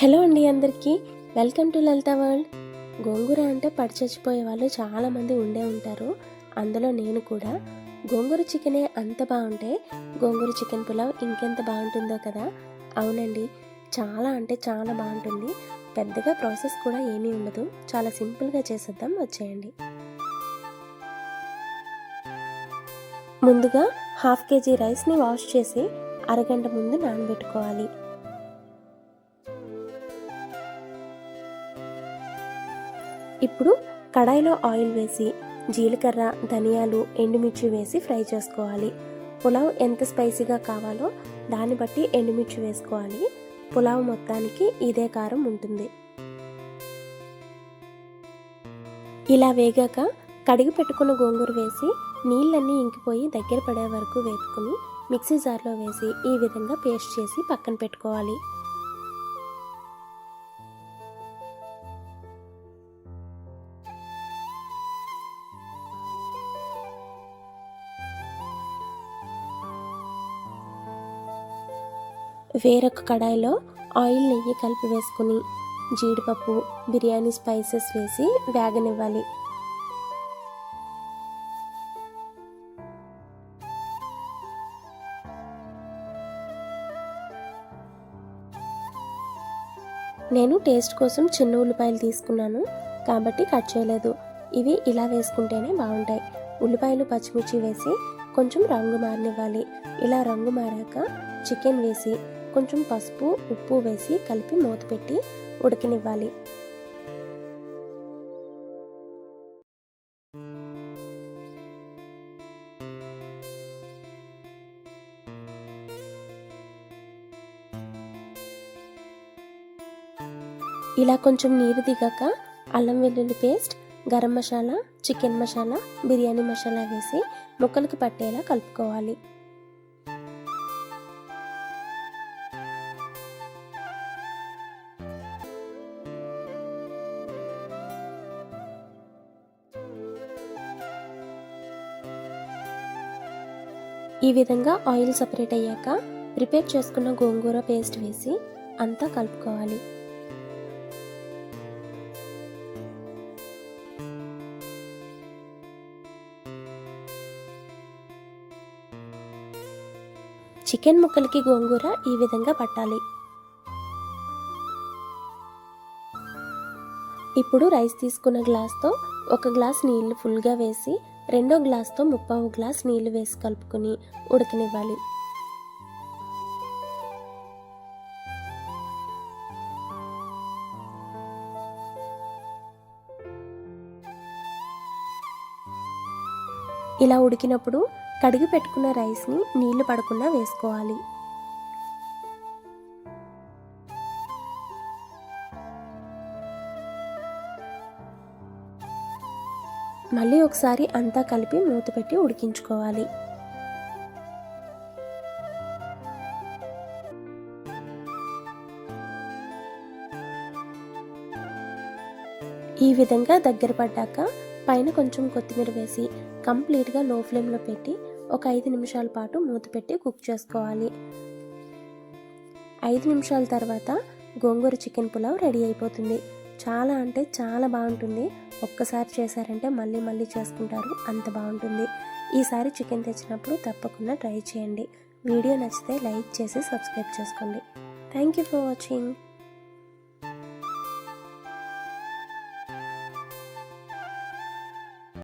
Hello అండి అందరికీ, welcome to Lalitha world. గోంగూర అంటే పడి చచ్చిపోయే వాళ్ళు చాలామంది ఉండే ఉంటారు. అందులో నేను కూడా. గోంగూర చికెనే అంత బాగుంటే గోంగూర చికెన్ పులావ్ ఇంకెంత బాగుంటుందో కదా. అవునండి, చాలా అంటే చాలా బాగుంటుంది. పెద్దగా ప్రాసెస్ కూడా ఏమీ ఉండదు, చాలా సింపుల్గా చేసేద్దాం, వచ్చేయండి. ముందుగా 1/2 kg రైస్ని వాష్ చేసి అరగంట ముందు నానబెట్టుకోవాలి. ఇప్పుడు కడాయిలో ఆయిల్ వేసి జీలకర్ర, ధనియాలు, ఎండుమిర్చి వేసి ఫ్రై చేసుకోవాలి. పులావ్ ఎంత స్పైసీగా కావాలో దాన్ని బట్టి ఎండుమిర్చి వేసుకోవాలి. పులావ్ మొత్తానికి ఇదే కారం ఉంటుంది. ఇలా వేగాక కడిగి పెట్టుకున్న గోంగూర వేసి నీళ్ళన్నీ ఇంకిపోయి దగ్గర పడే వరకు వేపుకుని మిక్సీ జార్లో వేసి ఈ విధంగా పేస్ట్ చేసి పక్కన పెట్టుకోవాలి. వేరొక కడాయిలో ఆయిల్, నెయ్యి కలిపి వేసుకుని జీడిపప్పు, బిర్యానీ స్పైసెస్ వేసి వేగనివ్వాలి. నేను టేస్ట్ కోసం చిన్న ఉల్లిపాయలు తీసుకున్నాను కాబట్టి కట్ చేయలేదు. ఇవి ఇలా వేసుకుంటేనే బాగుంటాయి. ఉల్లిపాయలు, పచ్చిమిర్చి వేసి కొంచెం రంగు మారనివ్వాలి. ఇలా రంగు మారాక చికెన్ వేసి కొంచెం పసుపు, ఉప్పు వేసి కలిపి మూత పెట్టి ఉడకనివ్వాలి. ఇలా కొంచెం నీరు దిగాక అల్లం వెల్లుల్లి పేస్ట్, గరం మసాలా, చికెన్ మసాలా, బిర్యానీ మసాలా వేసి ముక్కలకు పట్టేలా కలుపుకోవాలి. ఈ విధంగా ఆయిల్ సపరేట్ అయ్యాక ప్రిపేర్ చేసుకున్న గోంగూర పేస్ట్ వేసి అంతా కలుపుకోవాలి. చికెన్ ముక్కలకి గోంగూర ఈ విధంగా పట్టాలి. ఇప్పుడు రైస్ తీసుకున్న గ్లాస్తో 1 గ్లాస్ నీళ్లు ఫుల్గా వేసి రెండో గ్లాస్తో 3/4 గ్లాస్ నీళ్లు వేసి కలుపుకొని ఉడకనివ్వాలి. ఇలా ఉడికినప్పుడు కడిగి పెట్టుకున్న రైస్ని నీళ్లు పడకుండా వేసుకోవాలి. మళ్ళీ ఒకసారి అంతా కలిపి మూత పెట్టి ఉడికించుకోవాలి. ఈ విధంగా దగ్గర పడ్డాక పైన కొంచెం కొత్తిమీర వేసి కంప్లీట్గా లో ఫ్లేమ్లో పెట్టి ఒక 5 నిమిషాల పాటు మూత పెట్టి కుక్ చేసుకోవాలి. 5 నిమిషాల తర్వాత గోంగూర చికెన్ పులావ్ రెడీ అయిపోతుంది. చాలా అంటే చాలా బాగుంటుంది. ఒక్కసారి చేశారంటే మళ్ళీ మళ్ళీ చేసుకుంటారు, అంత బాగుంటుంది. ఈసారి చికెన్ తెచ్చినప్పుడు తప్పకుండా ట్రై చేయండి. వీడియో నచ్చితే లైక్ చేసి సబ్స్క్రైబ్ చేసుకోండి. Thank you for watching.